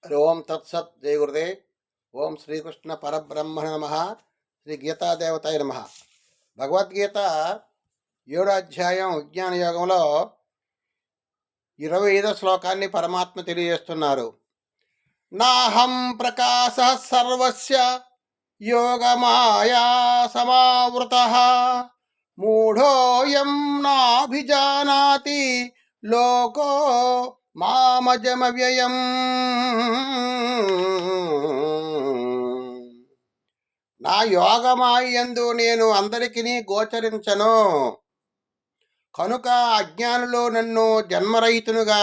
హరి ఓం తత్సత్ జయ గురుదేవ్. ఓం శ్రీకృష్ణ పరబ్రహ్మణ నమ. శ్రీ గీతాదేవతాయ నమ. భగవద్గీత 7వ అధ్యాయం విజ్ఞాన యోగంలో 25వ శ్లోకాన్ని పరమాత్మ తెలియజేస్తున్నారు. నాహం ప్రకాశ సర్వస్య యోగమాయా సమావృతః మూఢోయం నాభిజానాతి లోకో మామజమవ్యయం. నా యోగమాయందు నేను అందరికీ గోచరించను కనుక అజ్ఞానులు నన్ను జన్మరహితునిగా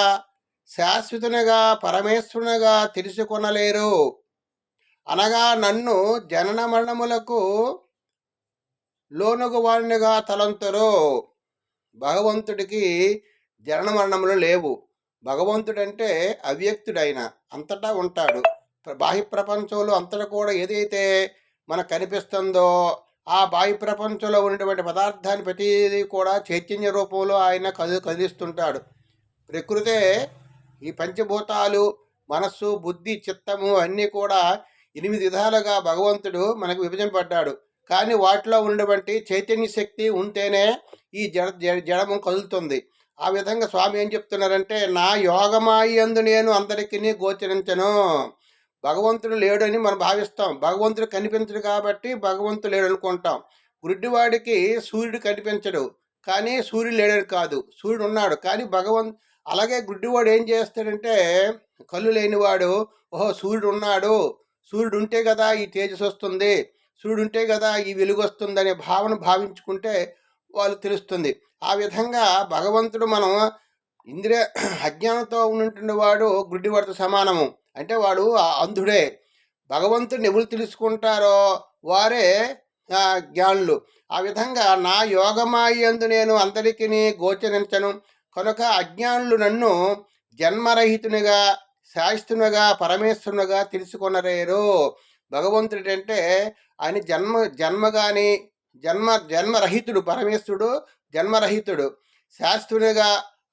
శాశ్వతునిగా పరమేశ్వరునిగా తెలుసుకొనలేరు. అనగా నన్ను జనన మరణములకు లోనుగు వాణిగా తలంతురు. భగవంతుడికి జనన మరణములు లేవు. భగవంతుడంటే అవ్యక్తుడైన అంతటా ఉంటాడు. బాహ్య ప్రపంచంలో అంతటా కూడా ఏదైతే మనకు కనిపిస్తుందో ఆ బాహ్య ప్రపంచంలో ఉన్నటువంటి పదార్థాన్ని ప్రతిదీ కూడా చైతన్య రూపంలో ఆయన కదిలిస్తుంటాడు. ప్రకృతే ఈ పంచభూతాలు మనస్సు బుద్ధి చిత్తము అన్నీ కూడా 8 విధాలుగా భగవంతుడు మనకు విభజింపబడ్డాడు. కానీ వాటిలో ఉన్నటువంటి చైతన్య శక్తి ఉంటేనే ఈ జడము కదులుతుంది. ఆ విధంగా స్వామి ఏం చెప్తున్నారంటే, నా యోగమాయందు నేను అందరికీ గోచరించను. భగవంతుడు లేడని మనం భావిస్తాం. భగవంతుడు కనిపించడు కాబట్టి భగవంతుడు లేడు అనుకుంటాం. గుడ్డివాడికి సూర్యుడు కనిపించడు, కానీ సూర్యుడు లేడని కాదు, సూర్యుడు ఉన్నాడు. కానీ అలాగే గుడ్డివాడు ఏం చేస్తాడంటే, కళ్ళు లేనివాడు ఓహో సూర్యుడు ఉన్నాడు, సూర్యుడు ఉంటే కదా ఈ తేజస్సు వస్తుంది, సూర్యుడు ఉంటే కదా ఈ వెలుగు వస్తుంది అనే భావన భావించుకుంటే వాళ్ళు తెలుస్తుంది. ఆ విధంగా భగవంతుడు మనం ఇంద్రియ అజ్ఞానంతో ఉన్నటువంటి వాడు గుడ్డివాడితో సమానము. అంటే వాడు అంధుడే. భగవంతుడిని ఎవరు తెలుసుకుంటారో వారే జ్ఞానులు. ఆ విధంగా నా యోగమాయందు నేను అందరికీ గోచరించను కనుక అజ్ఞానులు నన్ను జన్మరహితునిగా శాశ్వతునిగా పరమేశ్వరునిగా తెలుసుకొనలేరు. భగవంతుడు అంటే ఆయన జన్మ కానీ జన్మరహితుడు. పరమేశ్వరుడు జన్మరహితుడు, శాశ్వతునిగా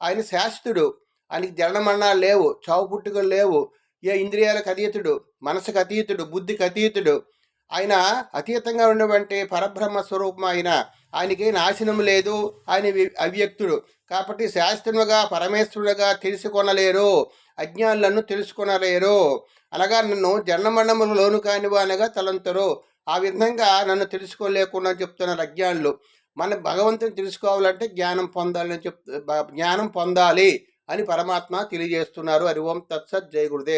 ఆయన శాశ్వతుడు. ఆయనకి జనన మరణాలు లేవు, చావు పుట్టుకలు లేవు. ఏ ఇంద్రియాలకు అతీతుడు, మనసుకు అతీతుడు, బుద్ధికి అతీతుడు. ఆయన అతీతంగా ఉన్నటువంటి పరబ్రహ్మ స్వరూపం. ఆయనకి నాశనం లేదు, ఆయన అవ్యక్తుడు. కాబట్టి శాశ్వతునిగా పరమేశ్వరుడుగా తెలుసుకొనలేరు, అజ్ఞానులను తెలుసుకొనలేరు. అనగా నన్ను జన్మమరణములు లోను కానివానిగా తలంతరు. ఆ విధంగా నన్ను తెలుసుకోలేకుండా చెప్తున్నారు అజ్ఞానులు. మన భగవంతుని తెలుసుకోవాలంటే జ్ఞానం పొందాలని జ్ఞానం పొందాలి అని పరమాత్మ తెలియజేస్తున్నారు. హరి ఓం తత్సత్ జయ గురుదేవ్.